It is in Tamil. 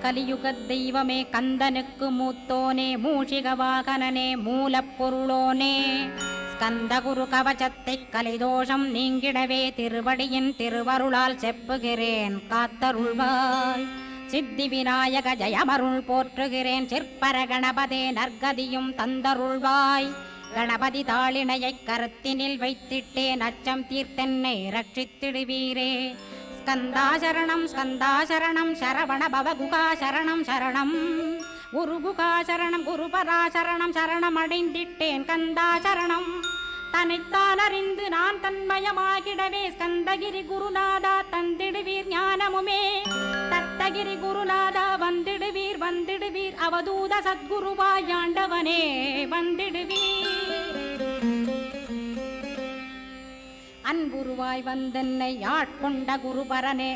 கலியுகத் தெய்வமே கந்தனுக்கு மூத்தோனே மூஷிக வாகனனே மூலப்பொருளோனே ஸ்கந்த குரு கவசத்தை கலிதோஷம் நீங்கிடவே திருவடியின் திருவருளால் செப்புகிறேன் காத்தருள்வாய் சித்தி விநாயக ஜயமருள் போற்றுகிறேன் சிற்பர கணபதே நற்கதியும் தந்தருள்வாய் கணபதி தாளினையை கருத்தினில் வைத்திட்டேன் அச்சம் தீர்த்தென்னை ரட்சித்திடுவீரே ஸ்கந்தாசரணம் ஸ்கந்தாசரணம் சரவண பவகுகா சரணம் சரணம் குருகுகா சரணம் குருபராசரணம் சரணம் அடைந்திட்டேன் கந்தாசரணம் தன்னைத்தான் அறிந்து நான் தன்மயமாகிடவே ஸ்கந்தகிரி குருநாதா தந்திடுவீர் ஞானமுமே தத்தகிரி குருநாதா வந்திடுவீர் வந்திடுவீர் அவதூத சத்குருவாய் ஆண்டவனே வந்திடுவீர் அன்புருவாய் வந்தென்னை ஆட்கொண்ட குருபரனே